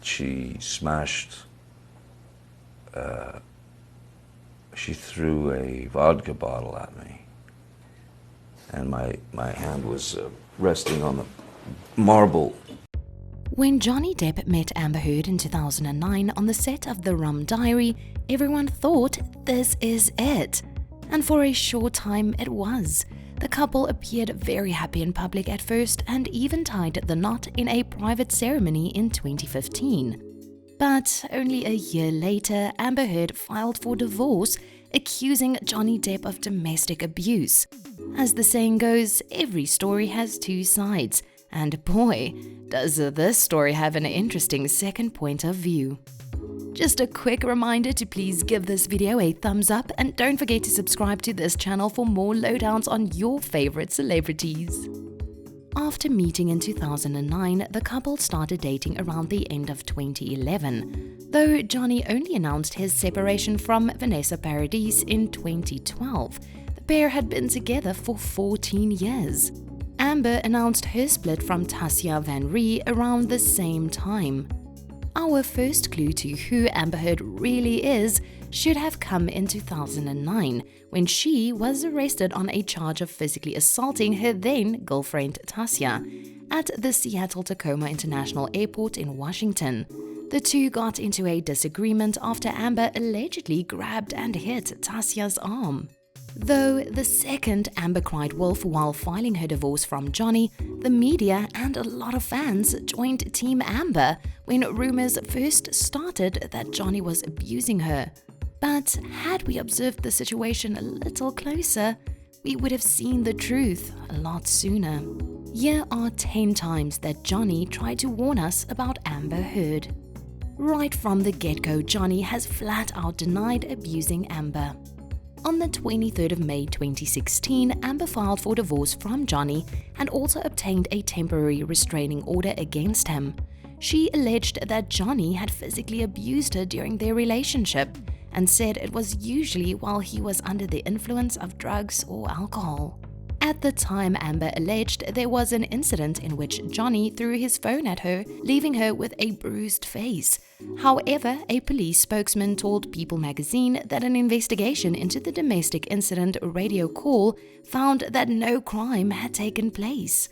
she threw a vodka bottle at me, and my hand was resting on the marble. When Johnny Depp met Amber Heard in 2009 on the set of the Rum Diary, everyone thought this is it. And for a short time it was. The couple appeared very happy in public at first and even tied the knot in a private ceremony in 2015. But only a year later, Amber Heard filed for divorce, accusing Johnny Depp of domestic abuse. As the saying goes, every story has two sides. And boy, does this story have an interesting second point of view. Just a quick reminder to please give this video a thumbs up and don't forget to subscribe to this channel for more lowdowns on your favorite celebrities. After meeting in 2009, the couple started dating around the end of 2011, though Johnny only announced his separation from Vanessa Paradis in 2012. The pair had been together for 14 years. Amber announced her split from Tassia Van Ree around the same time. Our first clue to who Amber Heard really is should have come in 2009, when she was arrested on a charge of physically assaulting her then-girlfriend Tassia at the Seattle-Tacoma International Airport in Washington. The two got into a disagreement after Amber allegedly grabbed and hit Tassia's arm. Though the second Amber cried wolf while filing her divorce from Johnny, the media and a lot of fans joined Team Amber when rumors first started that Johnny was abusing her. But had we observed the situation a little closer, we would have seen the truth a lot sooner. Here are 10 times that Johnny tried to warn us about Amber Heard. Right from the get-go, Johnny has flat out denied abusing Amber. On the 23rd of May 2016, Amber filed for divorce from Johnny and also obtained a temporary restraining order against him. She alleged that Johnny had physically abused her during their relationship and said it was usually while he was under the influence of drugs or alcohol. At the time, Amber alleged there was an incident in which Johnny threw his phone at her, leaving her with a bruised face. However, a police spokesman told People magazine that an investigation into the domestic incident radio call found that no crime had taken place.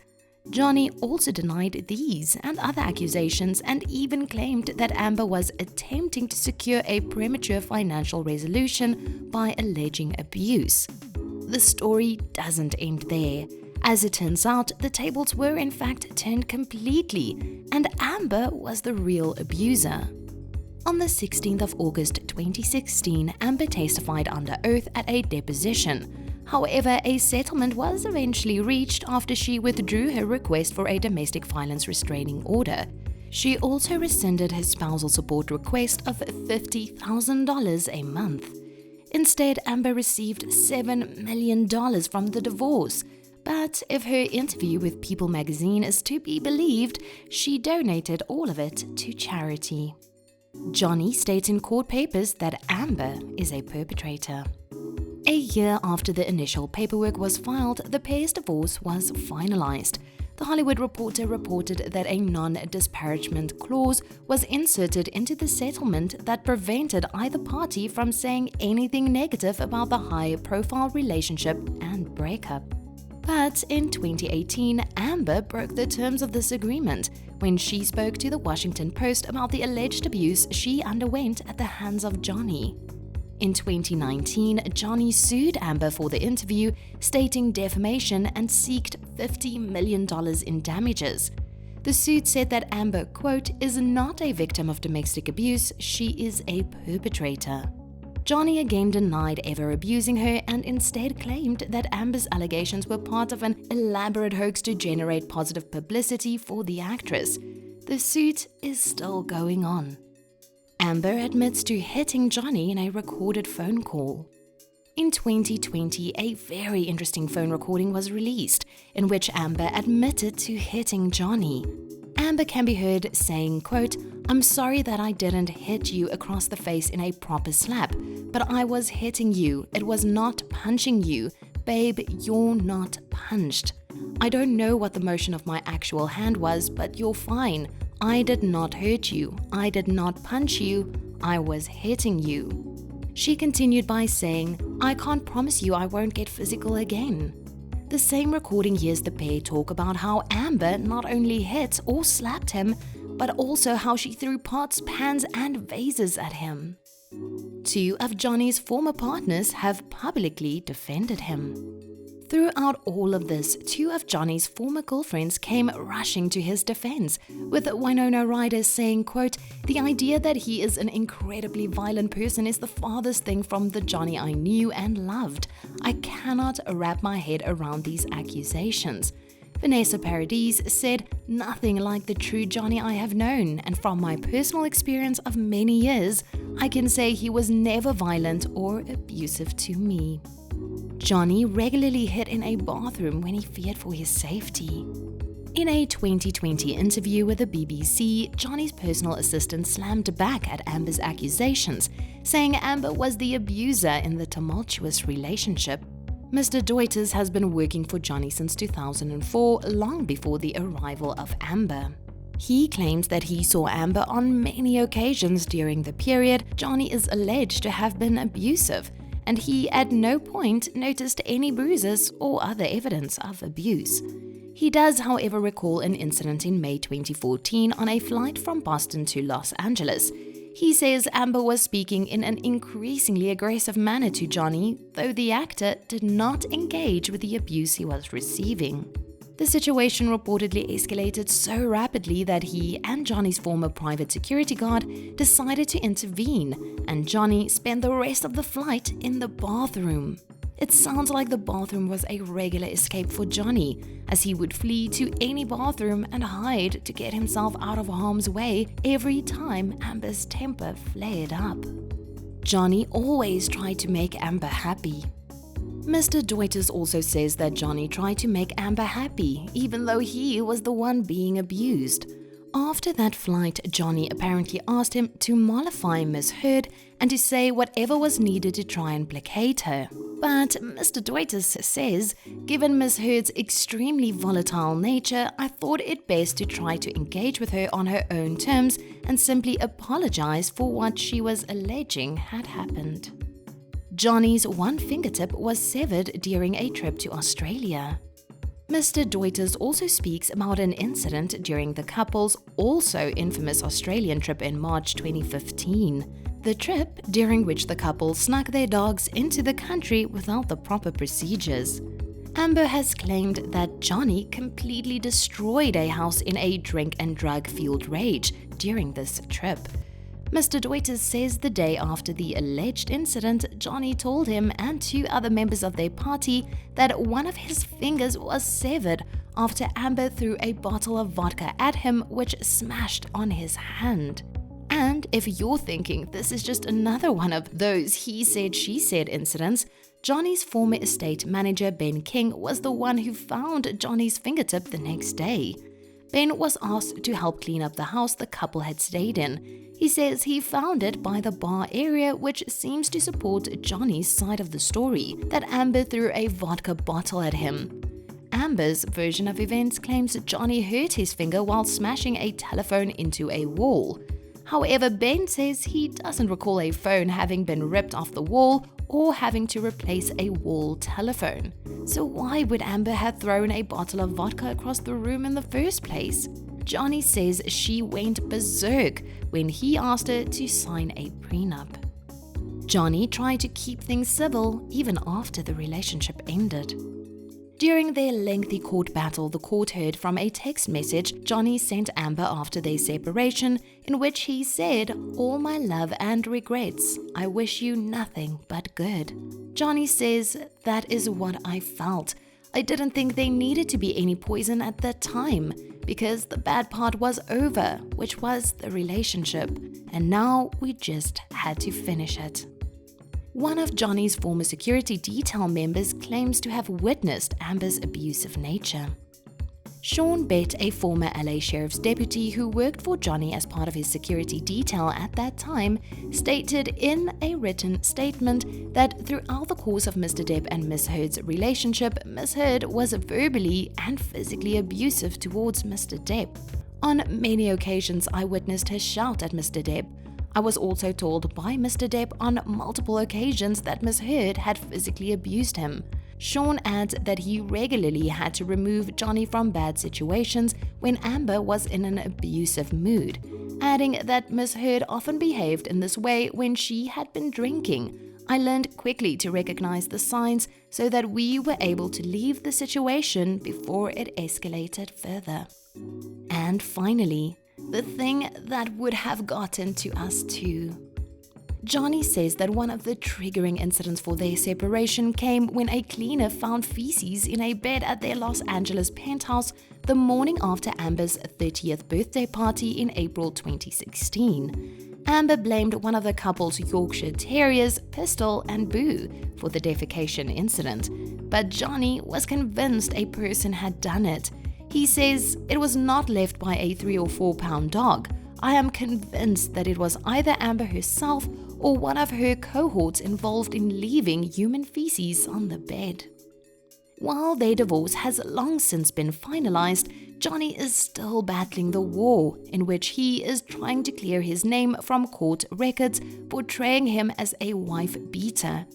Johnny also denied these and other accusations and even claimed that Amber was attempting to secure a premature financial resolution by alleging abuse. The story doesn't end there. As it turns out, the tables were in fact turned completely, and Amber was the real abuser. On the 16th of August 2016, Amber testified under oath at a deposition. However, a settlement was eventually reached after she withdrew her request for a domestic violence restraining order. She also rescinded her spousal support request of $50,000 a month. Instead, Amber received $7 million from the divorce. But if her interview with People magazine is to be believed, she donated all of it to charity. Johnny states in court papers that Amber is a perpetrator. A year after the initial paperwork was filed, the pair's divorce was finalized. The Hollywood Reporter reported that a non-disparagement clause was inserted into the settlement that prevented either party from saying anything negative about the high-profile relationship and breakup. But in 2018, Amber broke the terms of this agreement when she spoke to the Washington Post about the alleged abuse she underwent at the hands of Johnny. In 2019, Johnny sued Amber for the interview, stating defamation and sought $50 million in damages. The suit said that Amber, quote, is not a victim of domestic abuse, she is a perpetrator. Johnny again denied ever abusing her and instead claimed that Amber's allegations were part of an elaborate hoax to generate positive publicity for the actress. The suit is still going on. Amber admits to hitting Johnny in a recorded phone call. In 2020, a very interesting phone recording was released in which Amber admitted to hitting Johnny. Amber can be heard saying, quote, I'm sorry that I didn't hit you across the face in a proper slap, but I was hitting you. It was not punching you. Babe, you're not punched. I don't know what the motion of my actual hand was, but you're fine. "I did not hurt you. I did not punch you. I was hitting you." She continued by saying, "I can't promise you I won't get physical again." The same recording hears the pair talk about how Amber not only hit or slapped him, but also how she threw pots, pans, and vases at him. Two of Johnny's former partners have publicly defended him. Throughout all of this, two of Johnny's former girlfriends came rushing to his defense, with Winona Ryder saying, quote, "The idea that he is an incredibly violent person is the farthest thing from the Johnny I knew and loved. I cannot wrap my head around these accusations." Vanessa Paradis said, "Nothing like the true Johnny I have known, and from my personal experience of many years, I can say he was never violent or abusive to me." Johnny regularly hid in a bathroom when he feared for his safety. In a 2020 interview with the BBC, Johnny's personal assistant slammed back at Amber's accusations, saying Amber was the abuser in the tumultuous relationship. Mr. Deuters has been working for Johnny since 2004, long before the arrival of Amber. He claims that he saw Amber on many occasions during the period Johnny is alleged to have been abusive, and he at no point noticed any bruises or other evidence of abuse. He does, however, recall an incident in May 2014 on a flight from Boston to Los Angeles. He says Amber was speaking in an increasingly aggressive manner to Johnny, though the actor did not engage with the abuse he was receiving. The situation reportedly escalated so rapidly that he and Johnny's former private security guard decided to intervene, and Johnny spent the rest of the flight in the bathroom. It sounds like the bathroom was a regular escape for Johnny, as he would flee to any bathroom and hide to get himself out of harm's way every time Amber's temper flared up. Johnny always tried to make Amber happy. Mr. Deuters also says that Johnny tried to make Amber happy, even though he was the one being abused. After that flight, Johnny apparently asked him to mollify Miss Heard and to say whatever was needed to try and placate her. But Mr. Deuters says, "Given Miss Heard's extremely volatile nature, I thought it best to try to engage with her on her own terms and simply apologize for what she was alleging had happened." Johnny's one fingertip was severed during a trip to Australia. Mr. Deuters also speaks about an incident during the couple's also infamous Australian trip in March 2015. The trip during which the couple snuck their dogs into the country without the proper procedures. Amber has claimed that Johnny completely destroyed a house in a drink and drug-fueled rage during this trip. Mr. Deuters says the day after the alleged incident, Johnny told him and two other members of their party that one of his fingers was severed after Amber threw a bottle of vodka at him, which smashed on his hand. And if you're thinking this is just another one of those he said, she said incidents, Johnny's former estate manager Ben King was the one who found Johnny's fingertip the next day. Ben was asked to help clean up the house the couple had stayed in. He says he found it by the bar area, which seems to support Johnny's side of the story, that Amber threw a vodka bottle at him. Amber's version of events claims Johnny hurt his finger while smashing a telephone into a wall. However, Ben says he doesn't recall a phone having been ripped off the wall or having to replace a wall telephone. So why would Amber have thrown a bottle of vodka across the room in the first place? Johnny says she went berserk when he asked her to sign a prenup. Johnny tried to keep things civil even after the relationship ended. During their lengthy court battle, the court heard from a text message Johnny sent Amber after their separation, in which he said, "All my love and regrets. I wish you nothing but good." Johnny says, "That is what I felt. I didn't think there needed to be any poison at that time, because the bad part was over, which was the relationship, and now we just had to finish it." One of Johnny's former security detail members claims to have witnessed Amber's abusive nature. Sean Bett, a former LA Sheriff's deputy who worked for Johnny as part of his security detail at that time, stated in a written statement that throughout the course of Mr. Depp and Miss Heard's relationship, Miss Heard was verbally and physically abusive towards Mr. Depp. On many occasions, I witnessed her shout at Mr. Depp. I was also told by Mr. Depp on multiple occasions that Ms. Heard had physically abused him. Sean adds that he regularly had to remove Johnny from bad situations when Amber was in an abusive mood, adding that Ms. Heard often behaved in this way when she had been drinking. I learned quickly to recognize the signs so that we were able to leave the situation before it escalated further. And finally, the thing that would have gotten to us too. Johnny says that one of the triggering incidents for their separation came when a cleaner found feces in a bed at their Los Angeles penthouse the morning after Amber's 30th birthday party in April 2016. Amber blamed one of the couple's Yorkshire Terriers, Pistol and Boo, for the defecation incident, but Johnny was convinced a person had done it. He says it was not left by a 3 or 4 pound dog. I am convinced that it was either Amber herself or one of her cohorts involved in leaving human feces on the bed. While their divorce has long since been finalized, Johnny is still battling the war in which he is trying to clear his name from court records, portraying him as a wife beater.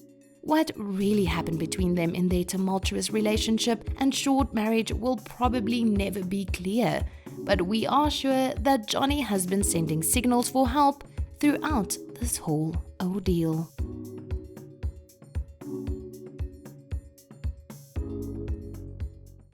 What really happened between them in their tumultuous relationship and short marriage will probably never be clear, but we are sure that Johnny has been sending signals for help throughout this whole ordeal.